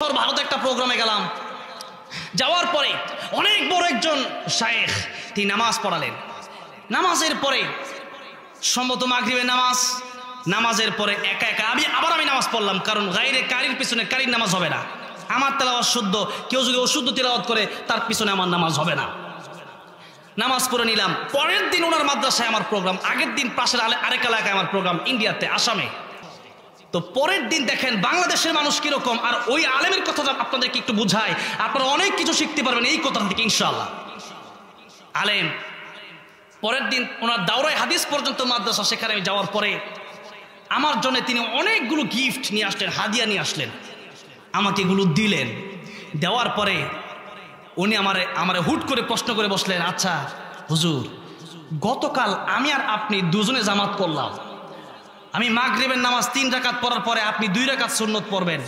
ভারতে একটা প্রোগ্রামে গেলাম। যাওয়ার পরে অনেক বড় একজন শায়েখ তিনি নামাজ পড়ালেন। নামাজের পরে সম্ভবত মাগরিবের নামাজের পরে একা একা আমি নামাজ পড়লাম, কারণ গায়রে কারির পিছনে কারির নামাজ হবে না। আমার তেলাওয়াত শুদ্ধ, কেউ যদি অশুদ্ধ তেলাওয়াত করে তার পিছনে আমার নামাজ হবে না। নামাজ পড়ে নিলাম। পরের দিন ওনার মাদ্রাসায় আমার প্রোগ্রাম, আগের দিন পাশের আরেক এলাকায় আমার প্রোগ্রাম, ইন্ডিয়াতে, আসামে। তো পরের দিন দেখেন বাংলাদেশের মানুষ কিরকম, আর ওই আলেমের কথাটা আপনাদেরকে একটু বুঝায়, আপনারা অনেক কিছু শিখতে পারবেন এই কথা থেকে ইনশাআল্লাহ। আলেম পরের দিন ওনার দাওরায় হাদিস পর্যন্ত মাদ্রাসা, সেখানে আমি যাওয়ার পরে আমার জন্য তিনি অনেকগুলো গিফট নিয়ে আসলেন, হাদিয়া নিয়ে আসলেন, আমাকে এগুলো দিলেন। দেওয়ার পরে উনি আমারে হুট করে প্রশ্ন করে বসলেন, আচ্ছা হুজুর, গতকাল আমি আর আপনি দুজনে জামাত পড়লাম, আমি মাগরিবের নামাজ 3 রাকাত পড়ার পরে আপনি 2 রাকাত সুন্নত পড়বেন,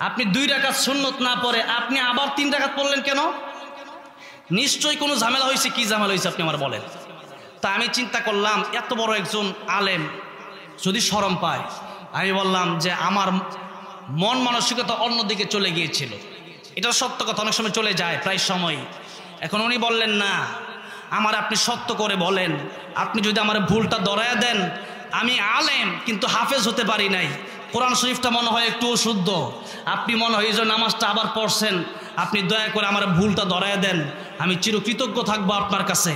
আপনি 2 রাকাত সুন্নত না পড়ে আপনি আবার 3 রাকাত পড়লেন কেন? নিশ্চয়ই কোনো ঝামেলা হয়েছে। কি ঝামেলা হয়েছে আপনি আমার বলেন। তা আমি চিন্তা করলাম, এত বড় একজন আলেম যদি শরম পায়। আমি বললাম যে আমার মন মানসিকতা অন্যদিকে চলে গিয়েছিল। এটা সত্য কথা, অনেক সময় চলে যায় প্রায় সময়। এখন উনি বললেন, না, আপনি সত্য করে বলেন, আপনি যদি আমার ভুলটা ধরায়া দেন, আমি আলেম কিন্তু হাফেজ হতে পারি নাই, কোরআন শরীফটা মনে হয় একটু অশুদ্ধ, আপনি মনে হয় এই যে নামাজটা আবার পড়ছেন, আপনি দয়া করে আমার ভুলটা ধরায়া দেন, আমি চিরকৃতজ্ঞ থাকবো আপনার কাছে।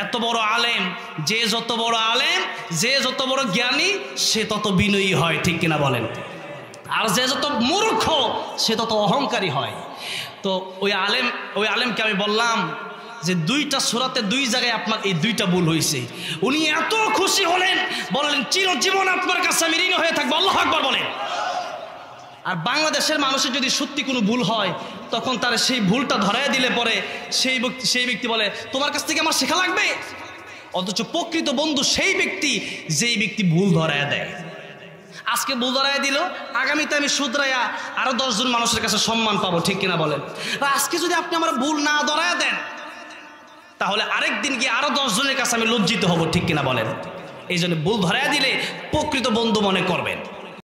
এত বড় আলেম, যে যত বড় আলেম, যে যত বড় জ্ঞানী, সে তত বিনয়ী হয়, ঠিক কিনা বলেন? আর যে যত মূর্খ সে তত অহংকারী হয়। তো ওই আলেমকে আমি বললাম যে 2টা সূরাতে 2 জায়গায় আপনার এই 2টা ভুল হয়েছে। উনি এত খুশি হলেন, বললেন চিরজীবন আপনার কাছে আমি ঋণী হয়ে থাকবো, আল্লাহু আকবার বলেন। আর বাংলাদেশের মানুষের যদি সত্যি কোনো ভুল হয়, তখন তার সেই ভুলটা ধরায় দিলে পরে সেই ব্যক্তি বলে, তোমার কাছ থেকে আমার শেখা লাগবে। অথচ প্রকৃত বন্ধু সেই ব্যক্তি যেই ব্যক্তি ভুল ধরায় দেয়। আজকে ভুল ধরায় দিল, আগামীতে আমি শুধরাইয়া আরো 10 জন মানুষের কাছে সম্মান পাবো, ঠিক কিনা বলেন? আজকে যদি আপনি আমার ভুল না ধরায় দেন, তাহলে আরেকদিন গিয়ে আরো 10 জনের কাছে আমি লজ্জিত হব, ঠিক কিনা বলেন? এই জন্য ভুল ধরায় দিলে প্রকৃত বন্ধু মনে করবেন।